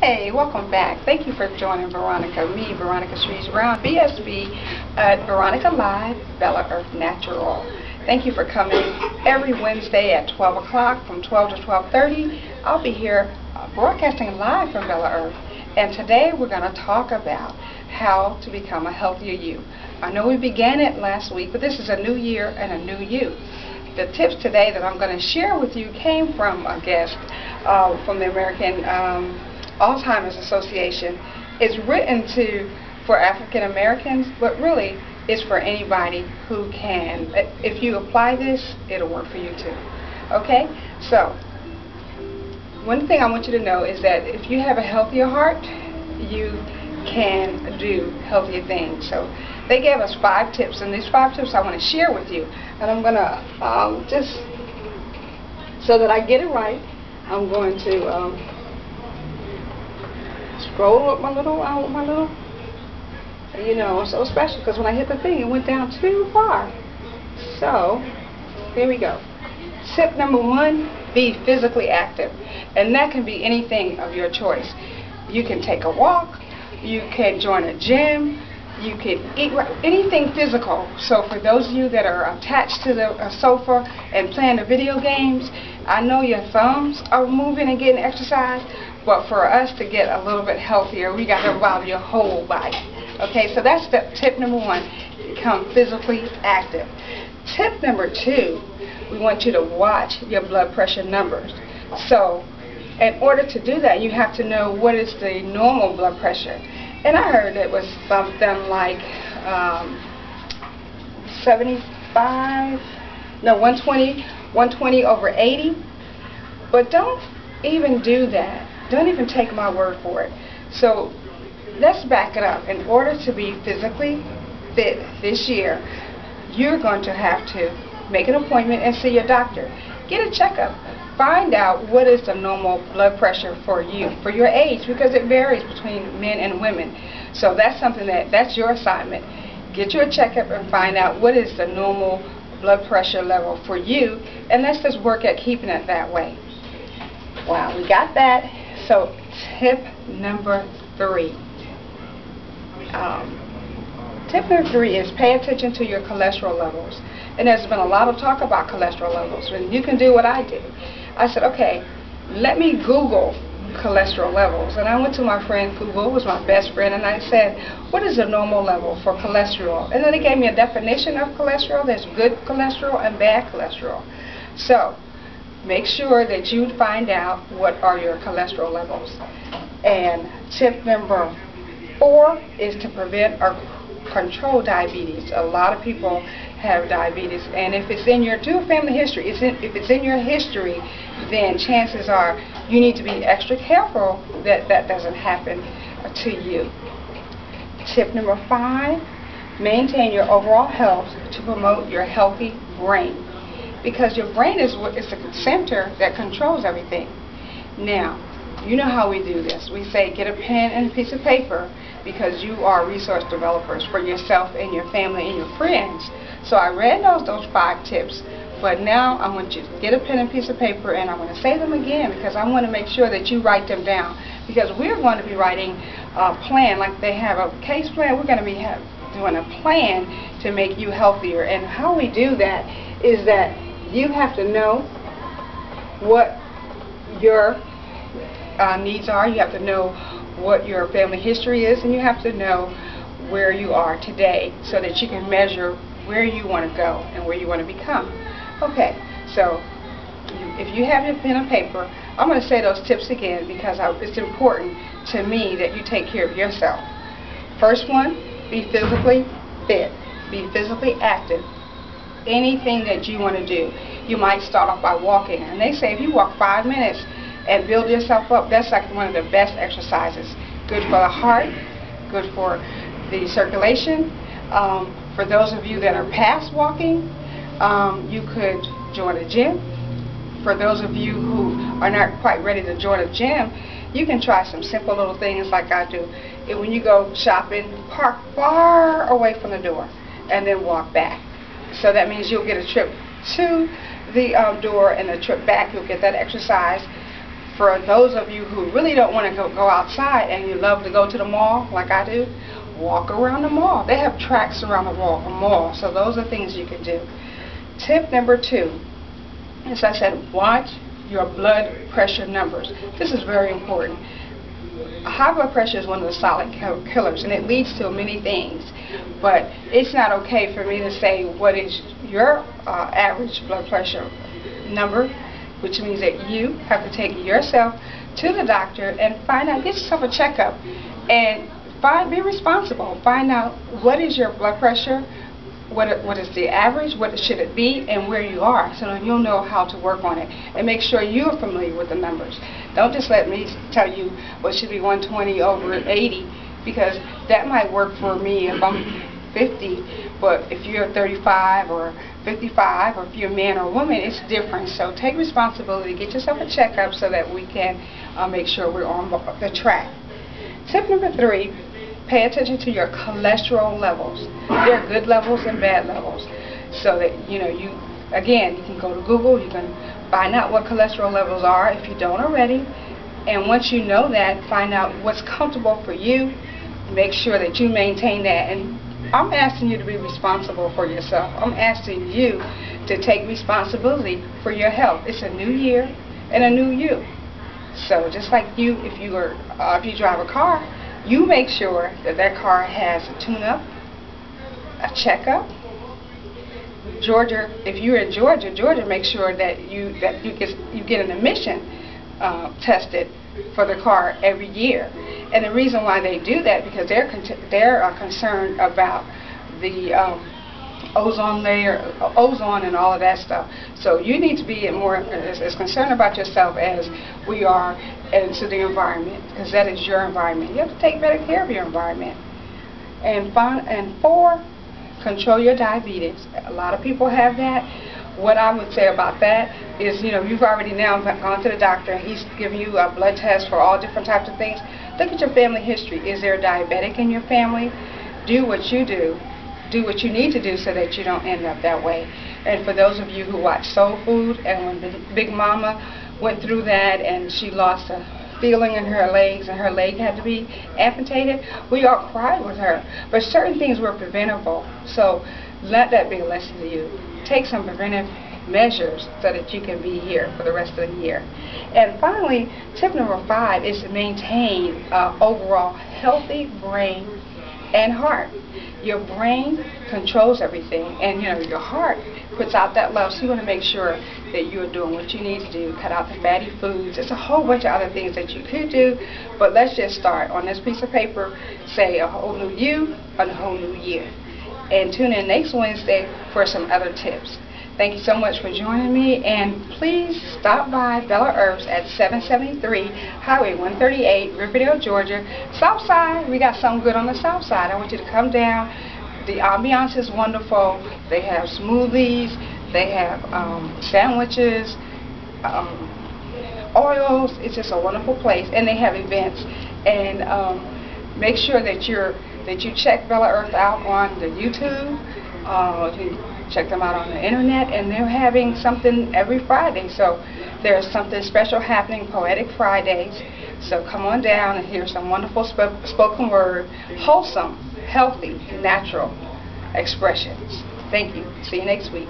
Hey, welcome back. Thank you for joining Veronica, Veronica Streets Brown, BSB at Veronica Live, Bella Earth Natural. Thank you for coming every Wednesday at 12 o'clock from 12 to 12:30. I'll be here broadcasting live from Bella Earth. And today we're going to talk about how to become a healthier you. I know we began it last week, but this is a new year and a new you. The tips today that I'm going to share with you came from a guest from the American Alzheimer's Association. It's written for African Americans, but really it's for anybody who can. If you apply this, it'll work for you too. Okay? So, one thing I want you to know is that if you have a healthier heart, you can do healthier things. So they gave us 5 tips, and these 5 tips I want to share with you. And I'm going to just so that I get it right, I'm going to scroll with my little, you know, so special because when I hit the thing, it went down too far. So here we go. Tip number 1: be physically active, and that can be anything of your choice. You can take a walk, you can join a gym, you can eat anything physical. So for those of you that are attached to the sofa and playing the video games, I know your thumbs are moving and getting exercise, but for us to get a little bit healthier, we got to involve your whole body. Okay, so that's tip number 1, become physically active. Tip number 2, we want you to watch your blood pressure numbers. So in order to do that, you have to know what is the normal blood pressure. And I heard it was something like 120 over 80. But don't even do that. Don't even take my word for it. So let's back it up. In order to be physically fit this year, you're going to have to make an appointment and see your doctor. Get a checkup. Find out what is the normal blood pressure for you, for your age, because it varies between men and women. So that's something that's your assignment. Get you a checkup and find out what is the normal blood pressure level for you, and let's just work at keeping it that way. Wow, we got that. So tip number 3. Tip number 3 is pay attention to your cholesterol levels. And there's been a lot of talk about cholesterol levels. And you can do what I did. I said, okay, let me Google cholesterol levels. And I went to my friend Google, who was my best friend, and I said, what is the normal level for cholesterol? And then they gave me a definition of cholesterol. There's good cholesterol and bad cholesterol. So make sure that you find out what are your cholesterol levels. And tip number 4 is to prevent or control diabetes. A lot of people have diabetes, and if it's in your family history, if it's in your history, then chances are you need to be extra careful that that doesn't happen to you. Tip number 5: maintain your overall health to promote your healthy brain, because your brain is the center that controls everything. Now, you know how we do this. We say get a pen and a piece of paper, because you are resource developers for yourself and your family and your friends. So I read those 5 tips, but now I want you to get a pen and piece of paper, and I want to say them again because I want to make sure that you write them down, because we're going to be writing a plan like they have a case plan. We're going to be doing a plan to make you healthier. And how we do that is that you have to know what your needs are. You have to know what your family history is, and you have to know where you are today so that you can measure where you want to go and where you want to become. Okay, so if you have your pen and paper, I'm going to say those tips again because it's important to me that you take care of yourself. First one, be physically fit, be physically active. Anything that you want to do. You might start off by walking, and they say if you walk 5 minutes and build yourself up, that's like one of the best exercises. Good for the heart, good for the circulation. For those of you that are past walking, you could join a gym. For those of you who are not quite ready to join a gym, you can try some simple little things like I do. And when you go shopping, park far away from the door and then walk back. So that means you'll get a trip to the door and a trip back. You'll get that exercise For those of you who really don't want to go outside and you love to go to the mall like I do, walk around the mall. They have tracks around the mall, so those are things you can do. Tip number 2, as I said, watch your blood pressure numbers. This is very important. High blood pressure is one of the silent killers, and it leads to many things. But it's not okay for me to say what is your average blood pressure number, which means that you have to take yourself to the doctor and find out, get yourself a checkup, and be responsible. Find out what is your blood pressure, what is the average, what should it be, and where you are, so then you'll know how to work on it. And make sure you're familiar with the numbers. Don't just let me tell you what should be 120 over 80, because that might work for me if I'm 50, but if you're 35 or 55, or if you're a man or woman, it's different. So take responsibility, get yourself a checkup so that we can make sure we're on the track. Tip number 3, pay attention to your cholesterol levels. There are good levels and bad levels. So that, you can go to Google, you can find out what cholesterol levels are if you don't already. And once you know that, find out what's comfortable for you. Make sure that you maintain that. And I'm asking you to be responsible for yourself. I'm asking you to take responsibility for your health. It's a new year and a new you. So just like if you drive a car, you make sure that car has a tune-up, a checkup. Georgia, if you're in Georgia, make sure that you get an emission tested for the car every year. And the reason why they do that, because they're concerned about the ozone layer, ozone and all of that stuff. So you need to be more as concerned about yourself as we are into the environment, because that is your environment. You have to take better care of your environment. And 4, control your diabetes. A lot of people have that. What I would say about that is, you've already now gone to the doctor and he's giving you a blood test for all different types of things. Look at your family history. Is there a diabetic in your family? Do what you do. Do what you need to do so that you don't end up that way. And for those of you who watch Soul Food, and when Big Mama went through that and she lost a feeling in her legs and her leg had to be amputated, we all cried with her. But certain things were preventable. So let that be a lesson to you. Take some preventive measures so that you can be here for the rest of the year. And finally, tip number 5 is to maintain an overall healthy brain and heart. Your brain controls everything, and your heart puts out that love, so you want to make sure that you're doing what you need to do. Cut out the fatty foods. There's a whole bunch of other things that you could do, but let's just start on this piece of paper. Say a whole new you and a whole new year. And tune in next Wednesday for some other tips. Thank you so much for joining me, and please stop by Bella Herbs at 773 Highway 138, Riverdale, Georgia. South Side, we got something good on the South Side. I want you to come down. The ambiance is wonderful. They have smoothies, they have sandwiches, oils. It's just a wonderful place, and they have events. And make sure that you check Bella Earth out on the YouTube. You check them out on the internet, and they're having something every Friday. So there's something special happening, Poetic Fridays. So come on down and hear some wonderful spoken word, wholesome, healthy, natural expressions. Thank you. See you next week.